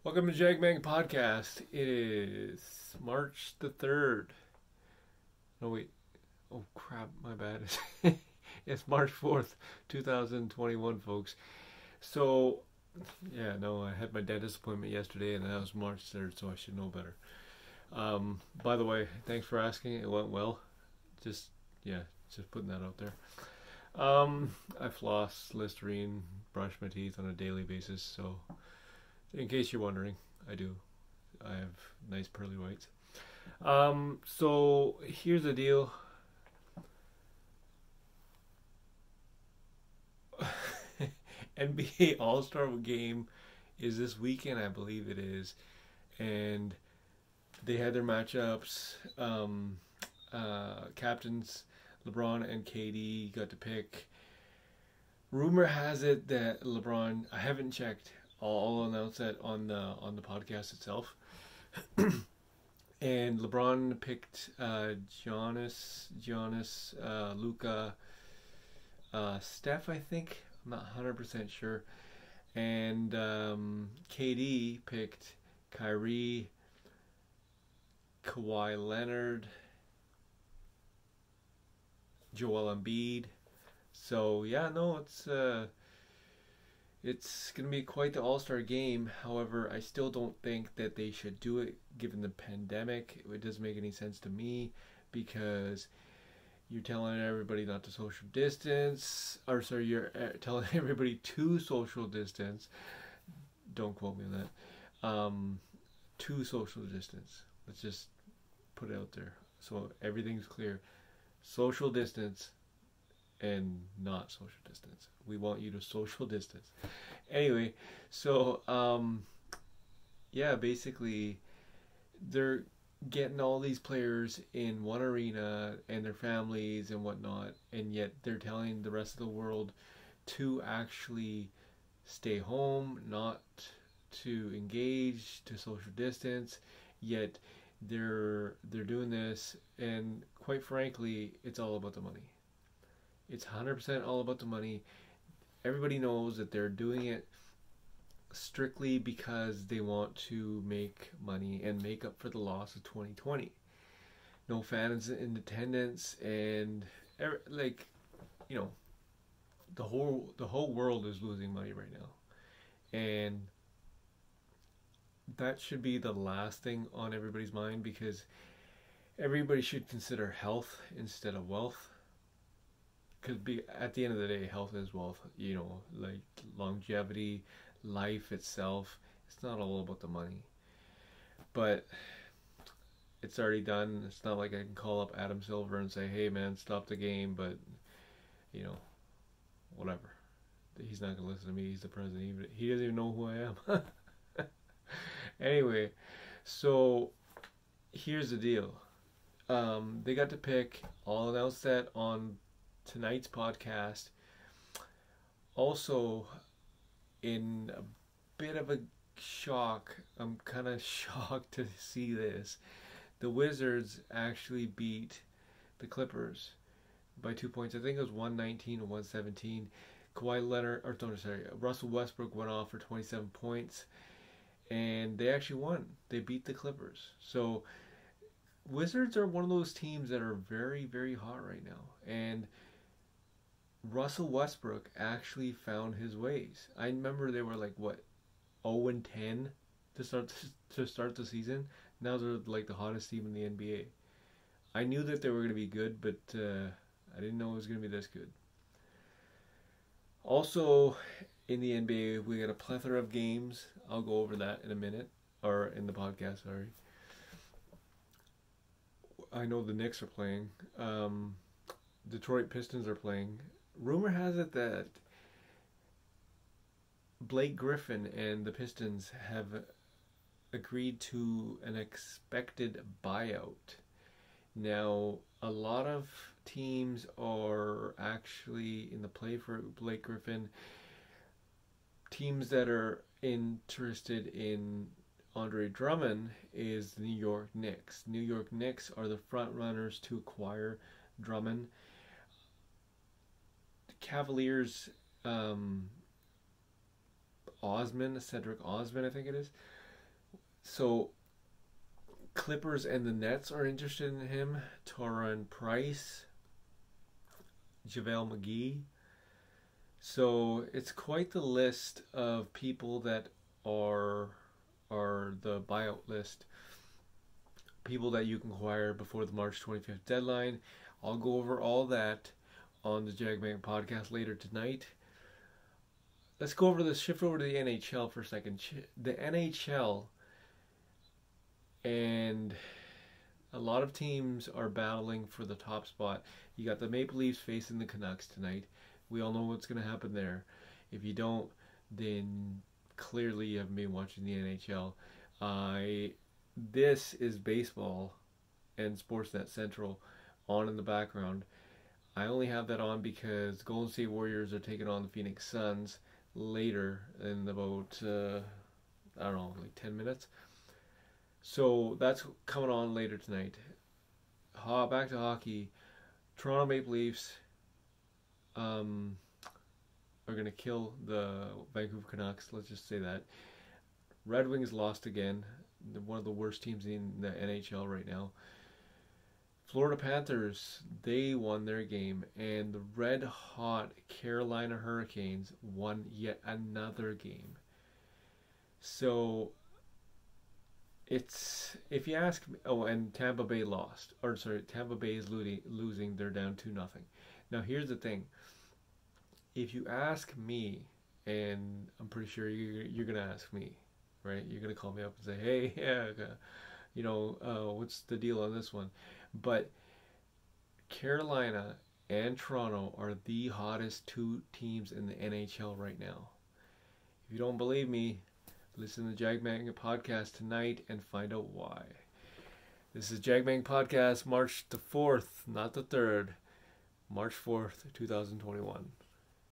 Welcome to Jagmang Podcast. It is March the 3rd. No, wait. Oh, crap. My bad. It's March 4th, 2021, folks. So, yeah, no, I had my dentist appointment yesterday, and that was March 3rd, so I should know better. By the way, thanks for asking. It went well. Just putting that out there. I floss, Listerine, brush my teeth on a daily basis, so in case you're wondering, I do. I have nice pearly whites. So here's the deal. NBA All-Star Game is this weekend, I believe it is, and they had their matchups. Captains LeBron and KD got to pick. Rumor has it that LeBron, I haven't checked. I'll announce that on the podcast itself. And LeBron picked Giannis, Luka, Steph, I think. I'm not 100% sure. And KD picked Kyrie, Kawhi Leonard, Joel Embiid. So yeah, no, it's going to be quite the all-star game. However, I still don't think that they should do it given the pandemic. It doesn't make any sense to me because you're telling everybody not to social distance. Or sorry, you're telling everybody to social distance. Don't quote me on that. To social distance. Let's just put it out there so everything's clear. Social distance and not social distance. We want you to social distance. Anyway, so basically they're getting all these players in one arena and their families and whatnot, and yet they're telling the rest of the world to actually stay home, not to engage, to social distance, yet they're doing this, and quite frankly, it's all about the money. It's 100% all about the money. Everybody knows that they're doing it strictly because they want to make money and make up for the loss of 2020. No fans in attendance, and the whole world is losing money right now, and that should be the last thing on everybody's mind because everybody should consider health instead of wealth. Because at the end of the day, health is wealth. Like longevity, life itself. It's not all about the money. But it's already done. It's not like I can call up Adam Silver and say, "Hey, man, stop the game." But whatever. He's not gonna listen to me. He's the president. He doesn't even know who I am. Anyway, so here's the deal. They got to pick. I'll announce that on tonight's podcast. Also, in a bit of a shock, I'm kind of shocked to see this. The Wizards actually beat the Clippers by 2 points. I think it was 119 or 117. Russell Westbrook went off for 27 points, and they actually won. They beat the Clippers. So Wizards are one of those teams that are very, very hot right now, and Russell Westbrook actually found his ways. I remember they were like 0-10 to start the season. Now they're like the hottest team in the NBA. I knew that they were going to be good, but I didn't know it was going to be this good. Also, in the NBA, we got a plethora of games. I'll go over that in a minute, or in the podcast. Sorry. I know the Knicks are playing. Detroit Pistons are playing. Rumor has it that Blake Griffin and the Pistons have agreed to an expected buyout. Now, a lot of teams are actually in the play for Blake Griffin. Teams that are interested in Andre Drummond is the New York Knicks. New York Knicks are the front runners to acquire Drummond. Cavaliers, Cedric Osman, I think it is. So Clippers and the Nets are interested in him. Taurean Price, JaVale McGee. So it's quite the list of people that are the buyout list. People that you can acquire before the March 25th deadline. I'll go over all that on the Jagbang podcast later tonight. Let's go over this. Shift over to the NHL for a second. The NHL, and a lot of teams are battling for the top spot. You got the Maple Leafs facing the Canucks tonight. We all know what's going to happen there. If you don't, then clearly you haven't been watching the NHL. This is baseball and Sportsnet Central on in the background. I only have that on because Golden State Warriors are taking on the Phoenix Suns later in about, I don't know, like 10 minutes. So that's coming on later tonight. Back to hockey. Toronto Maple Leafs are going to kill the Vancouver Canucks. Let's just say that. Red Wings lost again. They're one of the worst teams in the NHL right now. Florida Panthers, they won their game, and the red hot Carolina Hurricanes won yet another game. So it's, if you ask me, oh, and Tampa Bay lost, or sorry, Tampa Bay is losing. They're down 2-0. Now here's the thing: if you ask me, and I'm pretty sure you're gonna ask me, right? You're gonna call me up and say, hey, yeah, what's the deal on this one? But Carolina and Toronto are the hottest two teams in the NHL right now. If you don't believe me, listen to the Jagbang podcast tonight and find out why. This is Jagbang podcast, March the 4th, not the 3rd, March 4th, 2021.